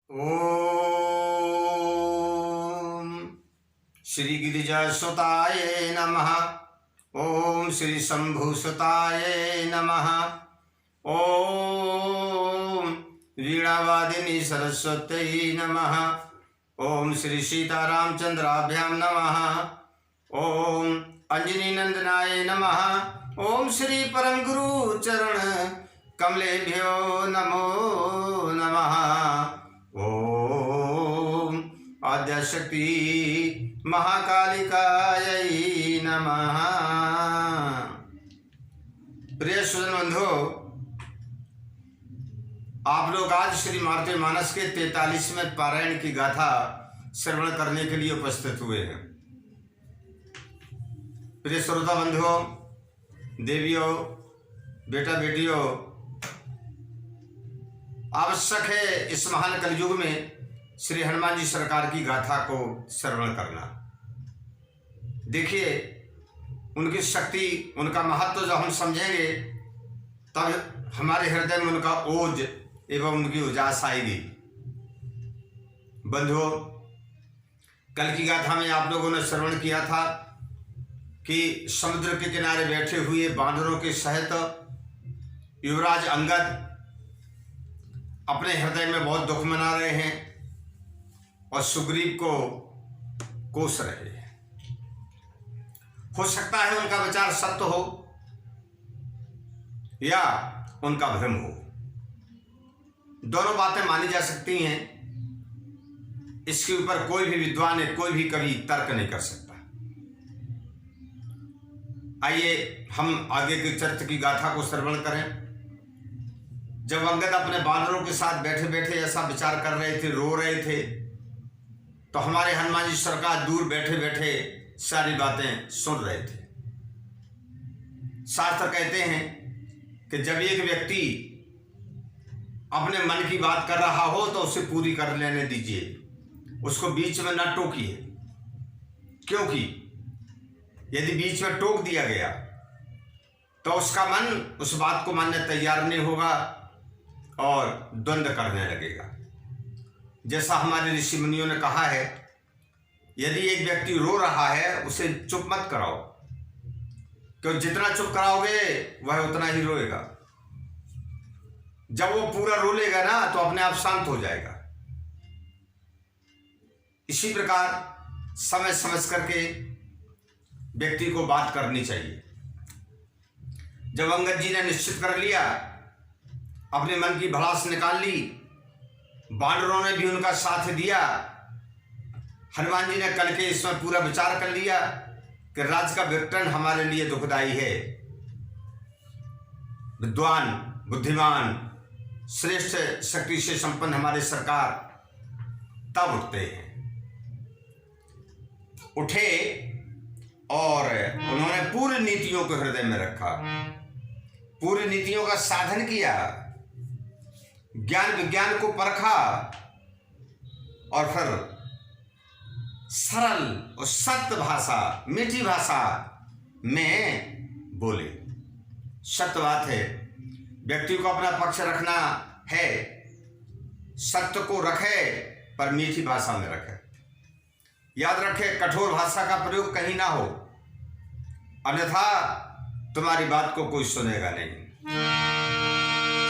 ओम श्री गिरिजासुताय नमः। ओम श्री शंभुसुताय नमः। ओम वीणावादिनी सरस्वत्यै नमः। ओम श्री सीतारामचंद्राभ्यां नमः। ओम अंजनी नंदनाय नमः। ओम श्री परम गुरु चरण कमलेभ्यो नमो नमः। ओम आद्यशक्ति महाकालिकायै नमः। प्रिय सुजन बंधु, आप लोग आज श्री मारुतिमानस के 43वें पारायण की गाथा श्रवण करने के लिए उपस्थित हुए हैं। प्रिय श्रोता बंधुओं, देवियों, बेटा बेटियों, आवश्यक है इस महान कलयुग में श्री हनुमान जी सरकार की गाथा को श्रवण करना। देखिए, उनकी शक्ति, उनका महत्व जब हम समझेंगे तब हमारे हृदय में उनका ओज एवं उनकी उजास आएगी। बंधुओं, कल की गाथा में आप लोगों ने श्रवण किया था कि समुद्र के किनारे बैठे हुए बांदरों के सहित युवराज अंगद अपने हृदय में बहुत दुख मना रहे हैं और सुग्रीव को कोस रहे हैं। हो सकता है उनका विचार सत्य हो या उनका भ्रम हो, दोनों बातें मानी जा सकती हैं। इसके ऊपर कोई भी विद्वान है, कोई भी कवि तर्क नहीं कर सकता। आइए हम आगे के चरित्र की गाथा को श्रवण करें। जब अंगद अपने बानरों के साथ बैठे बैठे ऐसा विचार कर रहे थे, रो रहे थे, तो हमारे हनुमान जी सरकार दूर बैठे बैठे सारी बातें सुन रहे थे। शास्त्र कहते हैं कि जब एक व्यक्ति अपने मन की बात कर रहा हो तो उसे पूरी कर लेने दीजिए, उसको बीच में न टोकिए। क्योंकि यदि बीच में टोक दिया गया तो उसका मन उस बात को मानने तैयार नहीं होगा और द्वंद्व करने लगेगा। जैसा हमारे ऋषि मुनियों ने कहा है, यदि एक व्यक्ति रो रहा है उसे चुप मत कराओ, क्योंकि जितना चुप कराओगे वह उतना ही रोएगा। जब वो पूरा रो लेगा ना तो अपने आप शांत हो जाएगा। इसी प्रकार समझ समझ करके व्यक्ति को बात करनी चाहिए। जब अंगद जी ने निश्चित कर लिया, अपने मन की भड़ास निकाल ली, बानरों ने भी उनका साथ दिया, हनुमान जी ने कल के इसमें पूरा विचार कर लिया कि राज्य का विघटन हमारे लिए दुखदायी है। विद्वान, बुद्धिमान, श्रेष्ठ शक्ति से संपन्न हमारे सरकार तब उठते हैं। उठे और उन्होंने पूरी नीतियों को हृदय में रखा, पूरी नीतियों का साधन किया, ज्ञान विज्ञान को परखा और फिर सरल और सत्य भाषा, मीठी भाषा में बोले। सत्य बात है, व्यक्ति को अपना पक्ष रखना है, सत्य को रखे पर मीठी भाषा में रखे। याद रखे, कठोर भाषा का प्रयोग कहीं ना हो, अन्यथा तुम्हारी बात को कोई सुनेगा नहीं।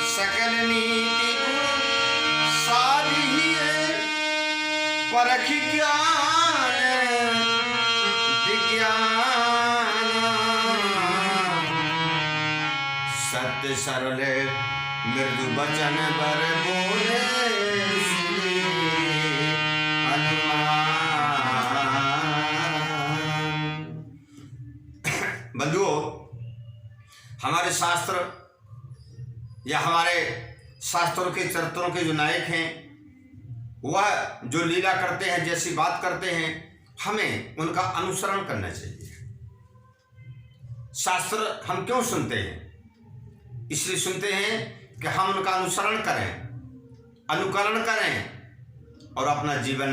सकल नीति गुण साधिए परख ज्ञान विज्ञान, सत्य सरल मृदु वचन बर बोले हनुमान। बंधुओं, हमारे शास्त्र या हमारे शास्त्रों के चरित्रों के जो नायक हैं, वह जो लीला करते हैं, जैसी बात करते हैं, हमें उनका अनुसरण करना चाहिए। शास्त्र हम क्यों सुनते हैं? इसलिए सुनते हैं कि हम उनका अनुसरण करें, अनुकरण करें और अपना जीवन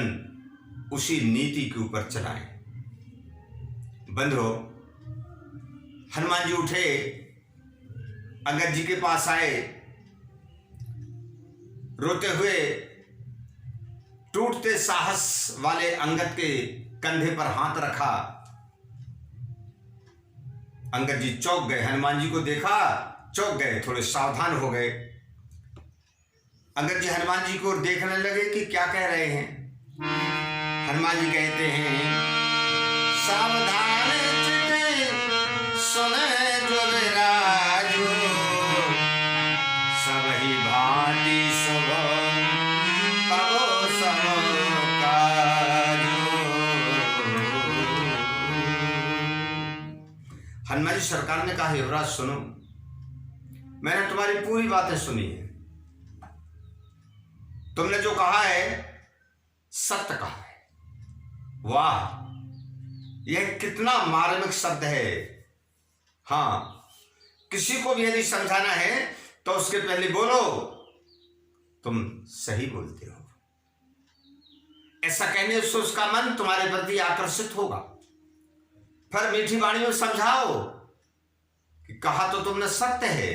उसी नीति के ऊपर चलाएं। बंधुओं, हनुमान जी उठे, अंगद जी के पास आए, रोते हुए टूटते साहस वाले अंगद के कंधे पर हाथ रखा। अंगद जी चौंक गए, हनुमान जी को देखा, चौंक गए, थोड़े सावधान हो गए। अंगद जी हनुमान जी को देखने लगे कि क्या कह रहे हैं। हनुमान जी कहते हैं, सावधान चित्ते सुने जो विराजो, सबहि भांति शुभ करो सब काजो। हनुमान जी सरकार ने कहा, युवराज सुनो, मैंने तुम्हारी पूरी बातें सुनी है। तुमने जो कहा है सत्य कहा है। वाह, यह कितना मार्मिक शब्द है। हाँ, किसी को भी यदि समझाना है तो उसके पहले बोलो तुम सही बोलते हो। ऐसा कहने से उसका मन तुम्हारे प्रति आकर्षित होगा। फिर मीठी वाणी में समझाओ कि कहा तो तुमने सत्य है,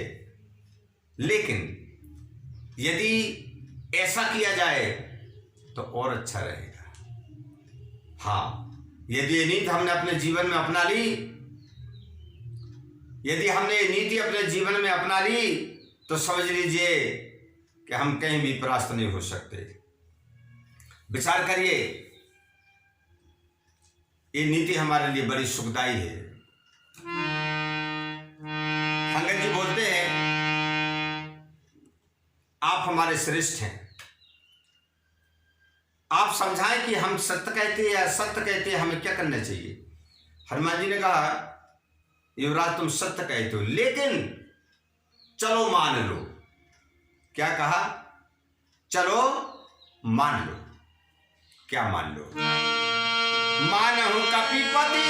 लेकिन यदि ऐसा किया जाए तो और अच्छा रहेगा। हाँ, यदि ये नीति हमने अपने जीवन में अपना ली, यदि हमने ये नीति अपने जीवन में अपना ली, तो समझ लीजिए कि हम कहीं भी परास्त नहीं हो सकते। विचार करिए, ये नीति हमारे लिए बड़ी सुखदायी है। अंगद जी बोलते हैं, आप हमारे श्रेष्ठ हैं, आप समझाएं कि हम सत्य कहते हैं या असत्य कहते हैं, हमें क्या करना चाहिए। हनुमान जी ने कहा, युवराज तुम सत्य कहते हो, लेकिन चलो मान लो। क्या कहा? चलो मान लो। क्या मान लो? मानहु कपिपति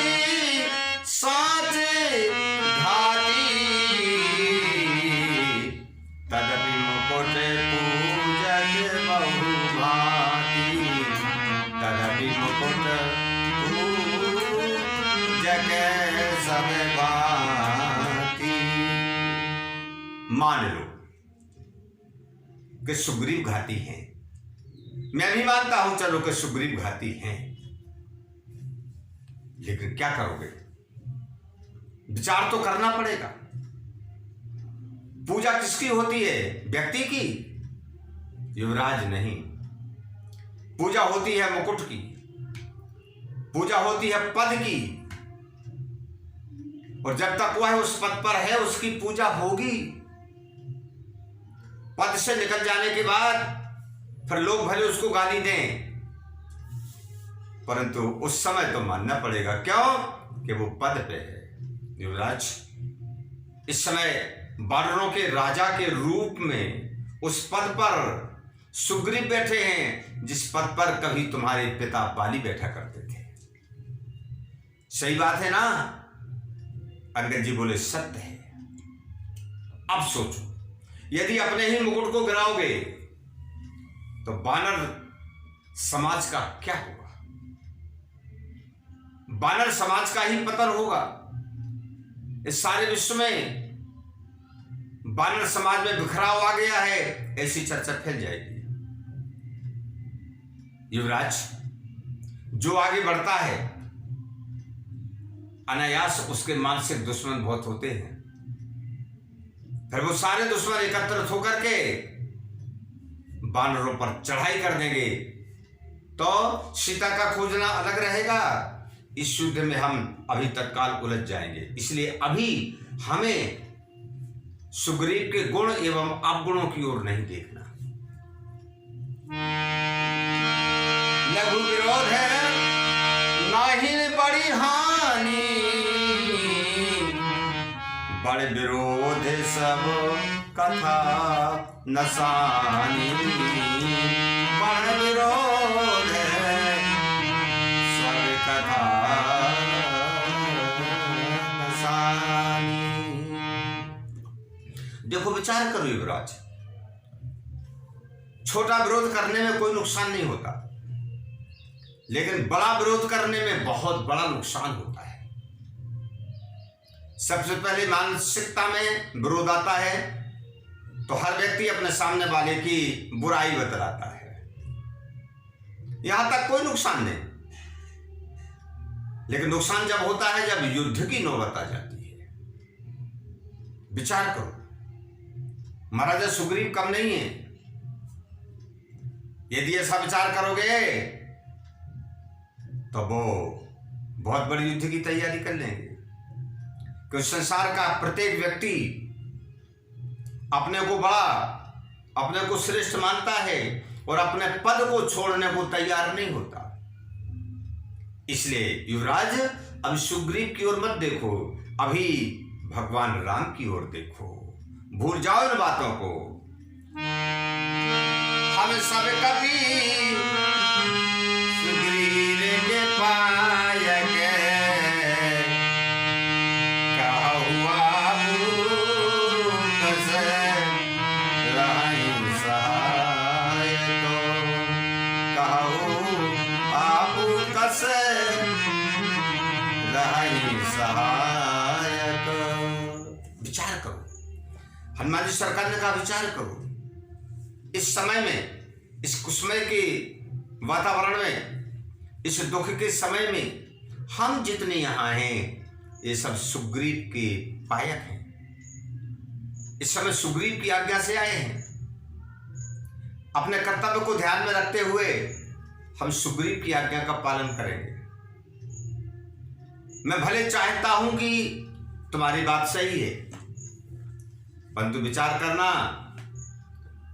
साचे घाती, तदपि मुकुट पूजक बहु भांति, तदपि मुकुट पूजक सब भांति। मान लो कि सुग्रीव घाती हैं, मैं भी मानता हूं चलो कि सुग्रीव घाती हैं, लेकिन क्या करोगे? विचार तो करना पड़ेगा। पूजा किसकी होती है? व्यक्ति की? युवराज नहीं, पूजा होती है मुकुट की, पूजा होती है पद की, और जब तक वह उस पद पर है उसकी पूजा होगी। पद से निकल जाने के बाद फिर लोग भले उसको गाली दें, परंतु उस समय तो मानना पड़ेगा। क्यों? कि वो पद पे है। युवराज, इस समय वानरों के राजा के रूप में उस पद पर सुग्रीव बैठे हैं, जिस पद पर कभी तुम्हारे पिता बाली बैठा करते थे। सही बात है ना? अंगद जी बोले, सत्य है। अब सोचो, यदि अपने ही मुकुट को गिराओगे तो वानर समाज का क्या होगा? वानर समाज का ही पतन होगा। इस सारे विश्व में वानर समाज में बिखराव आ गया है, ऐसी चर्चा फैल जाएगी। युवराज, जो आगे बढ़ता है अनायास उसके मानसिक दुश्मन बहुत होते हैं। फिर वो सारे दुश्मन एकत्रित होकर के वानरों पर चढ़ाई कर देंगे, तो सीता का खोजना अलग रहेगा। इस युद्ध में हम अभी तत्काल उलझ जाएंगे। इसलिए अभी हमें सुग्रीव के गुण एवं अवगुणों की ओर नहीं देखना। लघु विरोध है नाही बड़ी हानि, बड़े विरोध सब कथा नसानी। बड़ विरोध है सब कथा नसानी। देखो, विचार करो युवराज, छोटा विरोध करने में कोई नुकसान नहीं होता, लेकिन बड़ा विरोध करने में बहुत बड़ा नुकसान होता है। सबसे पहले मानसिकता में विरोध आता है तो हर व्यक्ति अपने सामने वाले की बुराई बतलाता है। यहां तक कोई नुकसान नहीं। लेकिन नुकसान जब होता है जब युद्ध की नौबत आ जाती है। विचार करो, महाराजा सुग्रीव कम नहीं है। यदि ऐसा विचार करोगे तो वो बहुत बड़ी युद्ध की तैयारी कर लेंगे। क्योंकि संसार का प्रत्येक व्यक्ति अपने को बड़ा, अपने को श्रेष्ठ मानता है और अपने पद को छोड़ने को तैयार नहीं होता। इसलिए युवराज अब सुग्रीव की ओर मत देखो, अभी भगवान राम की ओर देखो। भूल जाओ इन बातों को। हम सब कभी सुग्रीव के पाए के कहा हुआ भूत से रही सहाय तो कहूँ आपू कसे रही सहाय तो। विचार करो, हनुमान जी सरकार ने कहा विचार करो। इस समय में, इस कुसमय के वातावरण में, इस दुख के समय में हम जितने यहां हैं ये सब सुग्रीव के पायक हैं। इस समय सुग्रीव की आज्ञा से आए हैं। अपने कर्तव्य को ध्यान में रखते हुए हम सुग्रीव की आज्ञा का पालन करेंगे। मैं भले चाहता हूं कि तुम्हारी बात सही है, परंतु विचार करना,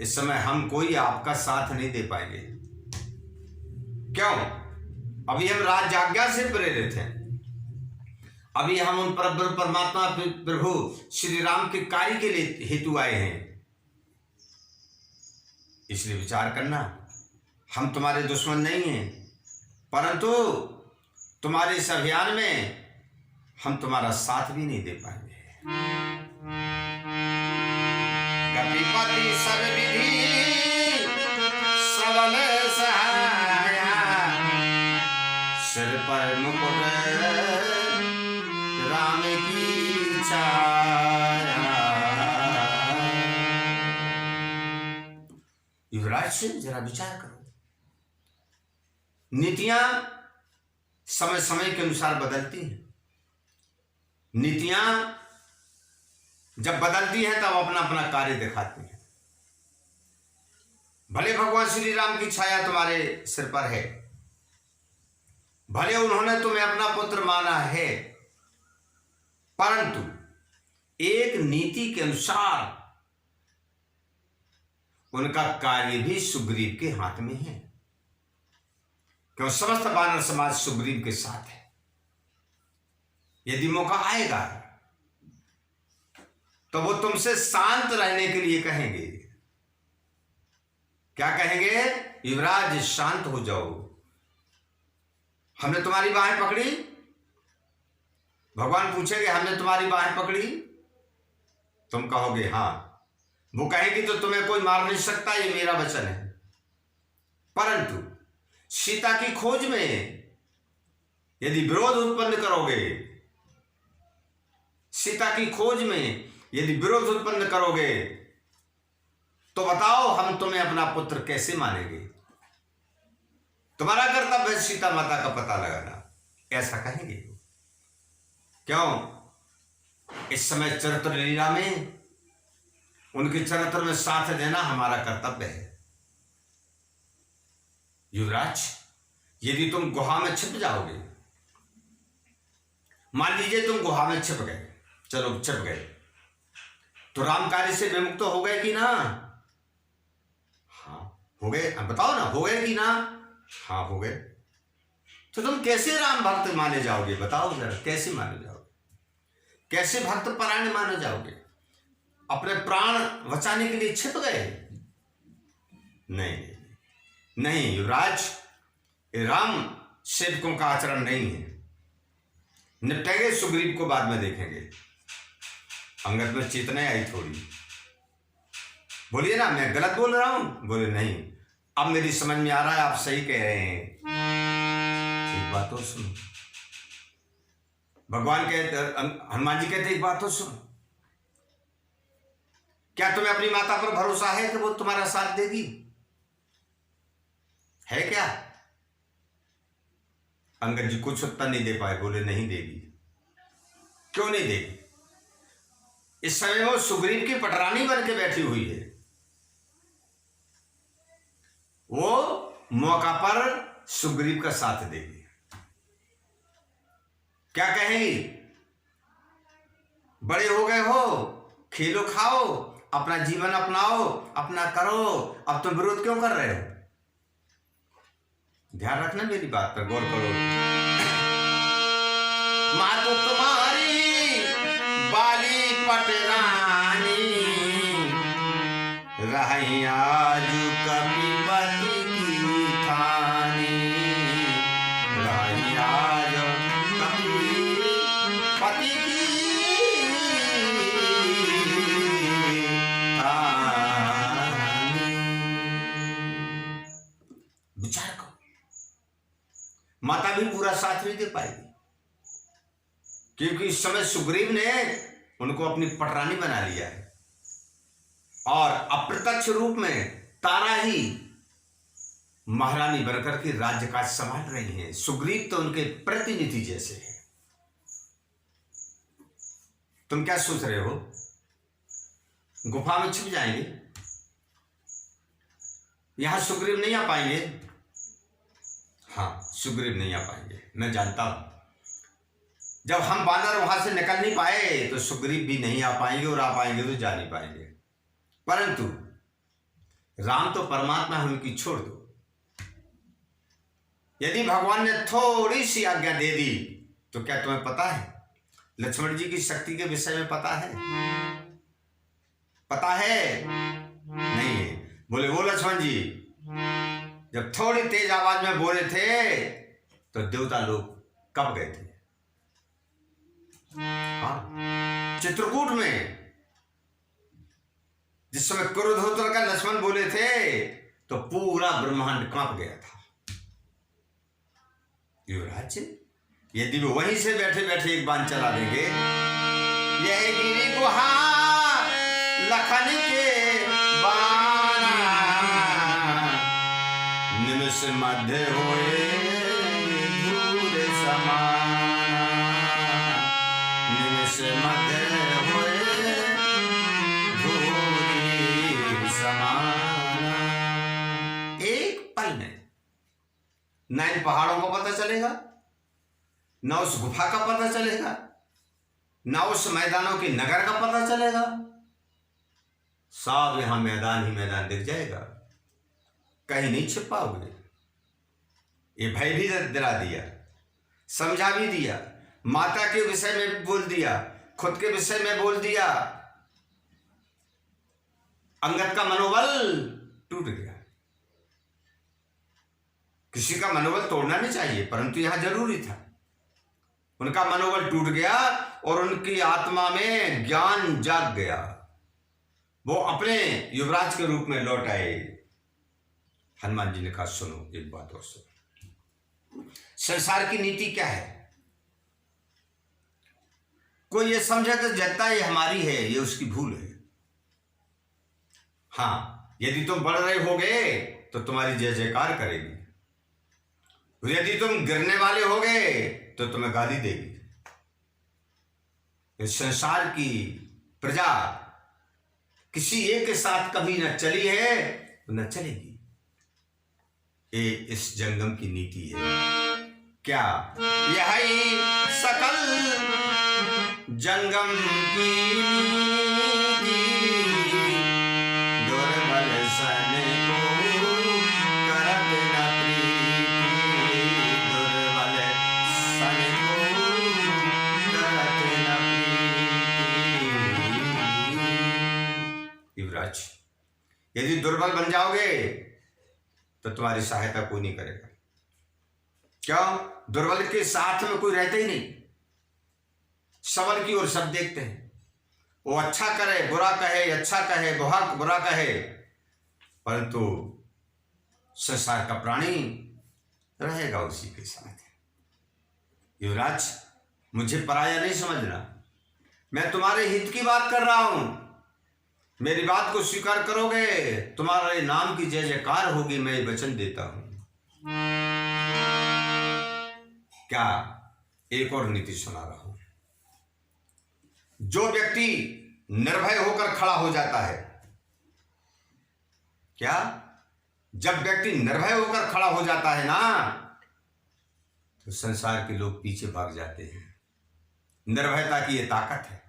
इस समय हम कोई आपका साथ नहीं दे पाएंगे। क्यों? अभी हम राज्याज्ञा से प्रेरित हैं। अभी हम उन परमात्मा प्रभु श्री राम के कार्य के लिए हेतु आए हैं। इसलिए विचार करना, हम तुम्हारे दुश्मन नहीं हैं, परंतु तुम्हारे इस अभियान में हम तुम्हारा साथ भी नहीं दे पाएंगे। कपिपति सर्वविधि सबल सहाया, सिर पर मुकुट राम की छाया। युवराज से जरा विचार करो। नीतियां समय समय के अनुसार बदलती हैं। नीतियां जब बदलती हैं तब अपना अपना कार्य दिखाती हैं। भले भगवान श्री राम की छाया तुम्हारे सिर पर है, भले उन्होंने तुम्हें अपना पुत्र माना है, परंतु एक नीति के अनुसार उनका कार्य भी सुग्रीव के हाथ में है। क्यों? समस्त वानर समाज सुग्रीव के साथ है। यदि मौका आएगा तो वो तुमसे शांत रहने के लिए कहेंगे। क्या कहेंगे? युवराज शांत हो जाओ, हमने तुम्हारी बाहें पकड़ी। भगवान पूछेंगे हमने तुम्हारी बाहें पकड़ी? तुम कहोगे हां। वो कहेंगे तो तुम्हें कोई मार नहीं सकता, ये मेरा वचन है। परंतु सीता की खोज में यदि विरोध उत्पन्न करोगे, सीता की खोज में यदि विरोध उत्पन्न करोगे, तो बताओ हम तुम्हें अपना पुत्र कैसे मानेंगे? तुम्हारा कर्तव्य है सीता माता का पता लगाना, ऐसा कहेंगे। क्यों? इस समय चरित्र लीला में उनके चरित्र में साथ देना हमारा कर्तव्य है। युवराज, यदि तुम गुहा में छिप जाओगे, मान लीजिए तुम गुहा में छिप गए, चलो छिप गए, तो राम कार्य से विमुक्त हो गए कि ना? हाँ हो गए। अब बताओ ना, हो गए कि ना? हाँ हो गए। तो तुम कैसे राम भक्त माने जाओगे? बताओ जरा, कैसे माने जाओगे? कैसे भक्त परायण माने जाओगे? अपने प्राण बचाने के लिए छिप गए? नहीं नहीं युवराज, राम सेवकों का आचरण नहीं है। निपटेंगे सुग्रीव को बाद में देखेंगे। अंगद में चेतना आई थोड़ी, बोलिए ना मैं गलत बोल रहा हूं? बोले नहीं, अब मेरी समझ में आ रहा है आप सही कह रहे हैं। एक बात तो सुनो, भगवान कहते, हनुमान जी कहते एक बात तो सुनो, क्या तुम्हें अपनी माता पर भरोसा है कि वो तुम्हारा साथ देगी? है क्या? अंगद जी कुछ उत्तर नहीं दे पाए, बोले नहीं देगी। क्यों नहीं देगी? इस समय वो सुग्रीव की पटरानी बन के बैठी हुई है। वो मौका पर सुग्रीव का साथ देगी। क्या कहेगी? बड़े हो गए हो, खेलो खाओ, अपना जीवन अपनाओ, अपना करो, अब तुम विरोध क्यों कर रहे हो? ध्यान रखना, मेरी बात पर गौर करो। माँ तो तुम्हारी बाली पटरानी, रही आज कपीपति की थानी, रही आज कपीपति की थानी। विचार करो, माता भी पूरा साथ नहीं दे पाएगी, क्योंकि इस समय सुग्रीव ने उनको अपनी पटरानी बना लिया है और अप्रत्यक्ष रूप में तारा ही महारानी बनकर के राज्य काज संभाल रही हैं। सुग्रीव तो उनके प्रतिनिधि जैसे हैं। तुम क्या सोच रहे हो? गुफा में छिप जाएंगे? यहां सुग्रीव नहीं आ पाएंगे? हाँ, सुग्रीव नहीं आ पाएंगे, मैं जानता हूं। जब हम बानर वहां से निकल नहीं पाए तो सुग्रीव भी नहीं आ पाएंगे, और आ पाएंगे तो जा नहीं पाएंगे। परंतु राम तो परमात्मा है, उनकी छोड़ दो। यदि भगवान ने थोड़ी सी आज्ञा दे दी तो क्या तुम्हें पता है लक्ष्मण जी की शक्ति के विषय में? पता है? पता है? नहीं है। बोले वो लक्ष्मण जी जब थोड़ी तेज आवाज में बोले थे तो देवता लोग कब गए थे? हाँ, चित्रकूट में जिस समय क्रोधोत्तर का लक्ष्मण बोले थे तो पूरा ब्रह्मांड कांप गया था। युवराज, यदि वो वहीं से बैठे बैठे एक बाण चला देंगे, यह गिरी गुहा लखन के बाना, निमिष मध्य होए धूल समाना, निमिष मध्य होए धूल समाना। एक पल में न इन पहाड़ों का पता चलेगा, न उस गुफा का पता चलेगा, न उस मैदानों के नगर का पता चलेगा। सब यहां मैदान ही मैदान दिख जाएगा, कहीं नहीं छिप पाओगे। ये भय भी दिला दिया, समझा भी दिया, माता के विषय में बोल दिया, खुद के विषय में बोल दिया। अंगद का मनोबल टूट गया। किसी का मनोबल तोड़ना नहीं चाहिए, परंतु यहां जरूरी था। उनका मनोबल टूट गया और उनकी आत्मा में ज्ञान जाग गया। वो अपने युवराज के रूप में लौट आए। हनुमान जी ने कहा सुनो, एक बात और सुनो, संसार की नीति क्या है? कोई ये समझे कि जनता ये हमारी है, ये उसकी भूल है। हाँ, यदि तुम बढ़ रहे होगे तो तुम्हारी जय जयकार करेगी, यदि तुम गिरने वाले होगे तो तुम्हें गाली देगी। इस संसार की प्रजा किसी एक के साथ कभी न चली है न चलेगी। ये इस जंगम की नीति है। क्या यही सकल जंगम की नीति, दुर्बल सन को करत न प्रीति, दुर्बल सन को करत न प्रीति। युवराज, यदि दुर्बल बन जाओगे तो तुम्हारी सहायता कोई नहीं करेगा। क्यों? दुर्बल के साथ में कोई रहता ही नहीं। सबल की ओर सब देखते हैं। वो अच्छा करे बुरा कहे, अच्छा कहे बुरा कहे, परंतु संसार का प्राणी रहेगा उसी के साथ। युवराज, मुझे पराया नहीं समझना, मैं तुम्हारे हित की बात कर रहा हूं। मेरी बात को स्वीकार करोगे, तुम्हारे नाम की जय जयकार होगी, मैं वचन देता हूं। क्या एक और नीति सुना रहा हूं। जो व्यक्ति निर्भय होकर खड़ा हो जाता है, क्या जब व्यक्ति निर्भय होकर खड़ा हो जाता है ना, तो संसार के लोग पीछे भाग जाते हैं। निर्भयता की यह ताकत है।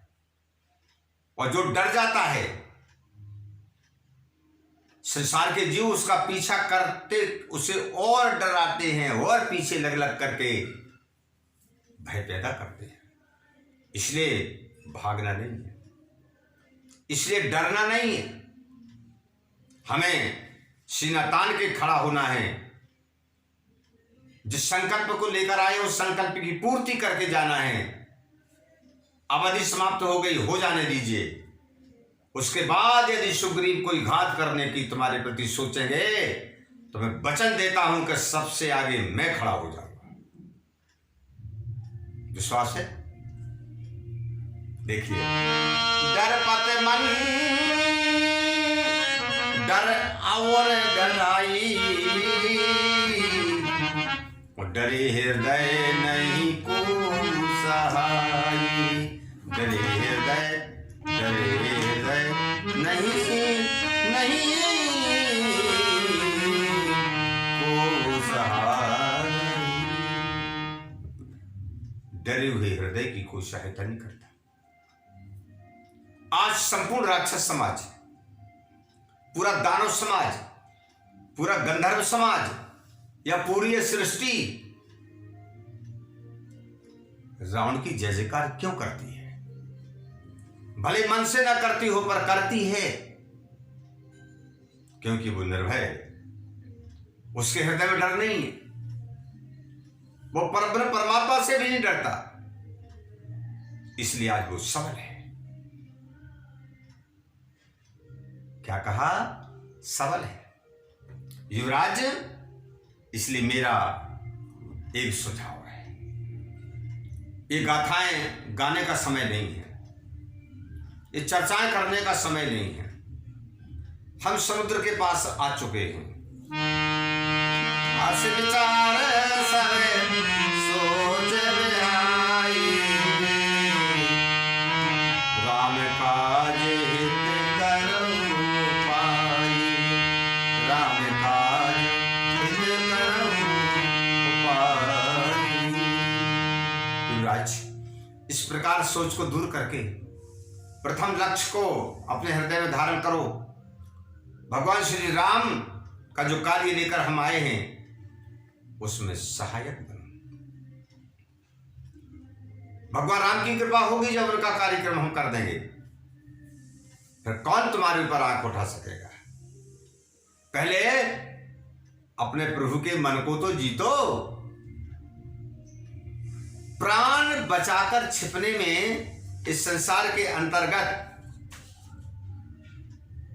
और जो डर जाता है, संसार के जीव उसका पीछा करते उसे और डराते हैं और पीछे लग लग करके भय पैदा करते हैं। इसलिए भागना नहीं है, इसलिए डरना नहीं है। हमें सीना तान के खड़ा होना है। जिस संकल्प को लेकर आए उस संकल्प की पूर्ति करके जाना है। अवधि समाप्त हो गई, हो जाने दीजिए। उसके बाद यदि सुग्रीव कोई घात करने की तुम्हारे प्रति सोचेंगे तो मैं वचन देता हूं कि सबसे आगे मैं खड़ा हो जाऊंगा। विश्वास है? देखिए, डरपत मन डर और डराई, डरे हृदय नहीं को सहाई। डरे हृदय नहीं को सहाय। डरे हुए हृदय की कोई सहायता नहीं करता। आज संपूर्ण राक्षस समाज, पूरा दानव समाज, पूरा गंधर्व समाज या पूरी सृष्टि रावण की जय जयकार क्यों करती है? भले मन से ना करती हो पर करती है, क्योंकि वो निर्भय है। उसके हृदय में डर नहीं है। वो परब्रह्म परमात्मा से भी नहीं डरता। इसलिए आज वो सबल है। क्या कहा? सबल है। युवराज, इसलिए मेरा एक सुझाव है। ये गाथाएं गाने का समय नहीं है, ये चर्चाएं करने का समय नहीं है। हम समुद्र के पास आ चुके हैं। आस विचार सवे सोच बिहाई, राम काज हित करहु पाई। राम काज हित करहु पाई। युवराज, इस प्रकार सोच को दूर करके प्रथम लक्ष्य को अपने हृदय में धारण करो। भगवान श्री राम का जो कार्य लेकर हम आए हैं उसमें सहायक बनो। भगवान राम की कृपा होगी जब उनका कार्यक्रम हम कर देंगे, फिर कौन तुम्हारे ऊपर आंख उठा सकेगा? पहले अपने प्रभु के मन को तो जीतो। प्राण बचाकर छिपने में इस संसार के अंतर्गत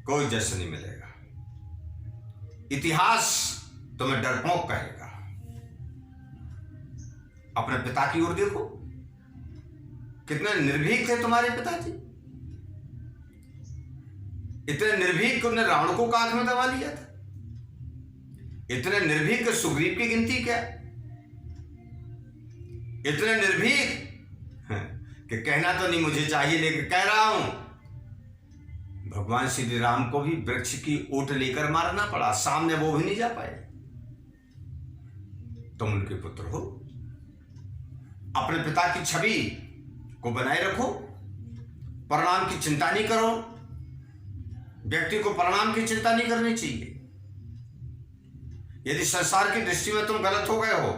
कोई जश्न नहीं मिलेगा। इतिहास तुम्हें डरपोक कहेगा। अपने पिता की ओर देखो, कितने निर्भीक थे तुम्हारे पिताजी। इतने निर्भीक उन्होंने रावण को कांख में दबा लिया था। इतने निर्भीक सुग्रीव की गिनती क्या? इतने निर्भीक कि कहना तो नहीं मुझे चाहिए, लेकिन कह रहा हूं, भगवान श्री राम को भी वृक्ष की ओट लेकर मारना पड़ा, सामने वो भी नहीं जा पाए। तुम उनके पुत्र हो। अपने पिता की छवि को बनाए रखो। परिणाम की चिंता नहीं करो। व्यक्ति को परिणाम की चिंता नहीं करनी चाहिए। यदि संसार की दृष्टि में तुम गलत हो गए हो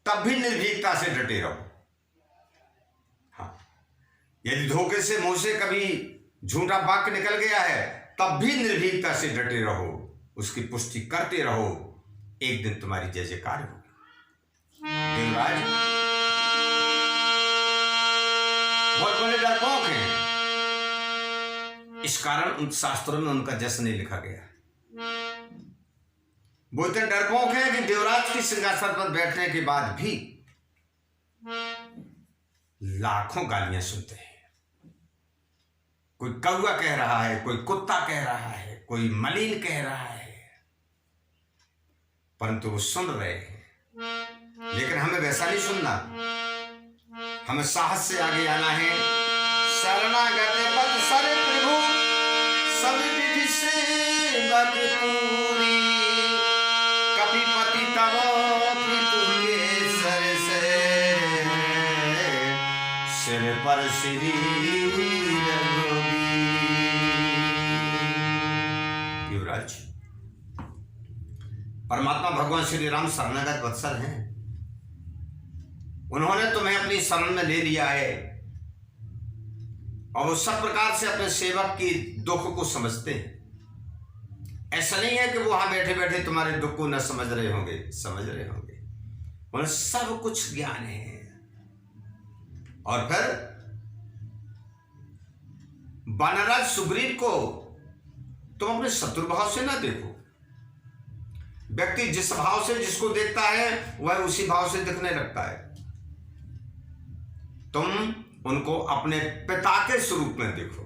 तब भी निर्भीकता से डटे रहो। हाँ, यदि धोखे से मुंह से कभी झूठा वाक्य निकल गया है तब भी निर्भीकता से डटे रहो, उसकी पुष्टि करते रहो। एक दिन तुम्हारी जय जयकार होगी। देवराज बहुत बड़े डरपोक हैं, इस कारण उन शास्त्रों में उनका जश्न नहीं लिखा गया। वो इतने डरपोक हैं कि देवराज की सिंहासन पर बैठने के बाद भी लाखों गालियां सुनते हैं। कोई कौवा कह रहा है, कोई कुत्ता कह रहा है, कोई मलिन कह रहा है, परंतु वो सुन रहे हैं। लेकिन हमें वैसा नहीं सुनना, हमें साहस से आगे आना है। शरणागत वत्सल प्रभु सब विधि सेवक पूरी, कपिपति तब पितु के सर से, सिर पर श्री रघुवीर। युवराज, परमात्मा भगवान श्री राम शरणागत वत्सल हैं। उन्होंने तुम्हें अपनी शरण में ले लिया है और वो सब प्रकार से अपने सेवक की दुख को समझते हैं। ऐसा नहीं है कि वो वहां बैठे बैठे तुम्हारे दुख को न समझ रहे होंगे, समझ रहे होंगे। उन्हें सब कुछ ज्ञान है। और फिर वानरराज सुग्रीव को तुम अपने शत्रु भाव से ना देखो। व्यक्ति जिस भाव से जिसको देखता है वह उसी भाव से दिखने लगता है। तुम उनको अपने पिता के स्वरूप में देखो।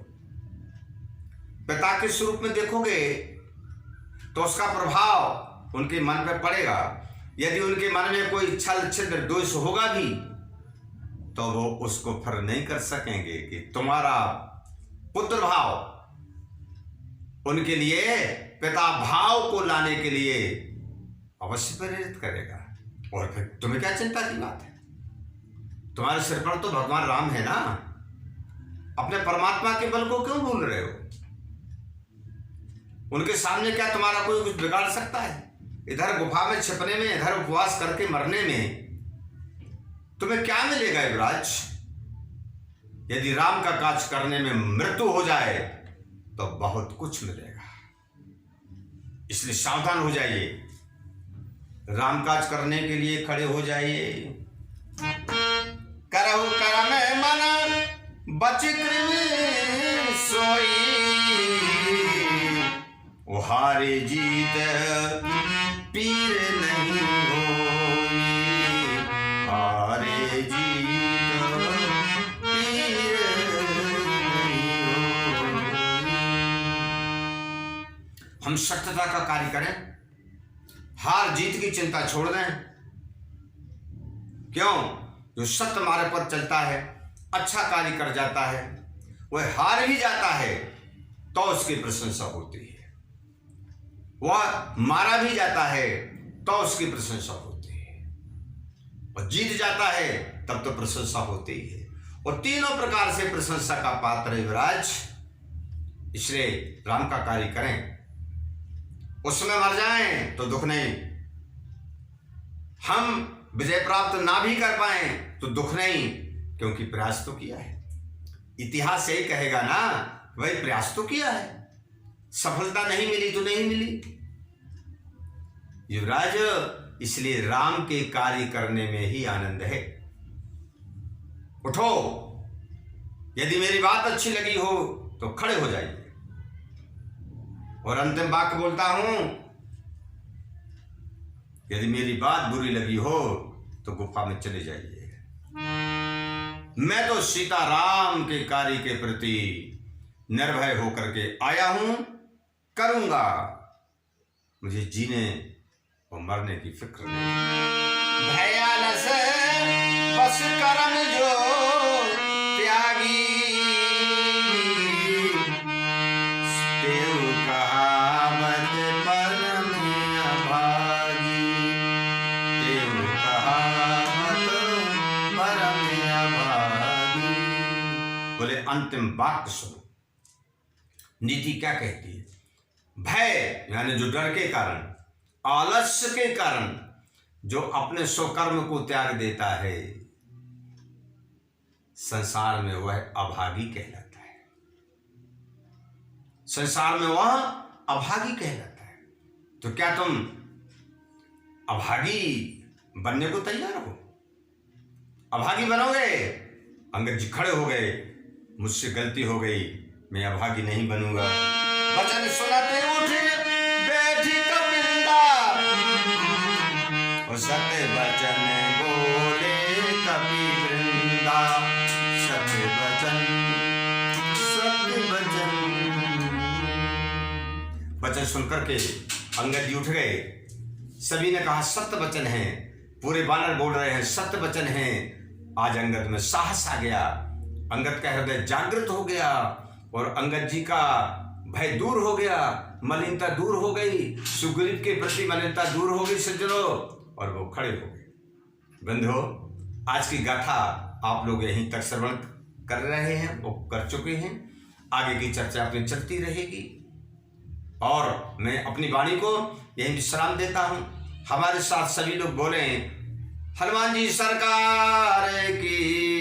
पिता के स्वरूप में देखोगे तो उसका प्रभाव उनके मन पर पड़ेगा। यदि उनके मन में कोई छल छिद्र दोष होगा भी तो वो उसको फिर नहीं कर सकेंगे कि तुम्हारा पुत्र भाव उनके लिए पिता भाव को लाने के लिए अवश्य प्रेरित करेगा। और फिर तुम्हें क्या चिंता की बात है? तुम्हारे सिर पर तो भगवान राम है ना। अपने परमात्मा के बल को क्यों भूल रहे हो? उनके सामने क्या तुम्हारा कोई कुछ बिगाड़ सकता है? इधर गुफा में छिपने में, इधर उपवास करके मरने में तुम्हें क्या मिलेगा युवराज? यदि राम का काज करने में मृत्यु हो जाए तो बहुत कुछ मिलेगा। इसलिए सावधान हो जाइए, राम काज करने के लिए खड़े हो जाइए। करहु करम मन बच कृमि सोई, हारे जीत पीर नहीं होई, हारे जीत पीर नहीं होई। हम सत्यता का कार्य करें, हार जीत की चिंता छोड़ दें। क्यों? जो सत्य मार्ग पर चलता है, अच्छा कार्य कर जाता है, वह हार भी जाता है तो उसकी प्रशंसा होती है। वह मारा भी जाता है तो उसकी प्रशंसा होती है, और जीत जाता है तब तो प्रशंसा होती ही है। और तीनों प्रकार से प्रशंसा का पात्र है युवराज। इसलिए राम का कार्य करें, उसमें मर जाएं तो दुख नहीं, हम विजय प्राप्त ना भी कर पाए तो दुख नहीं, क्योंकि प्रयास तो किया है। इतिहास यही कहेगा ना, भाई प्रयास तो किया है, सफलता नहीं मिली तो नहीं मिली। युवराज, इसलिए राम के कार्य करने में ही आनंद है। उठो, यदि मेरी बात अच्छी लगी हो तो खड़े हो जाइए। और अंतिम वाक्य बोलता हूं, यदि मेरी बात बुरी लगी हो तो गुफा में चले जाइए। मैं तो सीता राम के कार्य के प्रति निर्भय होकर के आया हूं, करूंगा। मुझे जीने और मरने की फिक्र नहीं। भयानस बस करम जो त्यागी, तेऊ कहावत परम अभागी, तेऊ कहावत परम अभागी। बोले अंतिम वाक्य सुनो, नीति क्या कहती है? भय यानी जो डर के कारण, आलस्य के कारण जो अपने स्वकर्म को त्याग देता है, संसार में वह अभागी कहलाता है। संसार में वह अभागी कहलाता है। तो क्या तुम अभागी बनने को तैयार हो? अभागी बनोगे? अंगद जी खड़े हो गए, मुझसे गलती हो गई, मैं अभागी नहीं बनूंगा। वचन सुनते उठे बैठी कपिंदा, सत्य वचन बोले कपि वृंदा, सत्य वचन, सत्य वचन। वचन सुनकर के अंगद जी उठ गए। सभी ने कहा सत्य वचन है, पूरे वानर बोल रहे हैं, सत्य वचन है। आज अंगद में साहस आ गया, अंगद का हृदय जागृत हो गया और अंगद जी का भय दूर हो गया, मलिनता दूर हो गई, सुग्रीव के प्रति मलिनता दूर हो गई सज्जनों, और वो खड़े हो गए। बंधुओं, आज की गाथा आप लोग यहीं तक श्रवण कर रहे हैं, वो कर चुके हैं। आगे की चर्चा अपनी चलती रहेगी और मैं अपनी वाणी को यहीं विश्राम देता हूं। हमारे साथ सभी लोग बोले, हनुमान जी सरकार की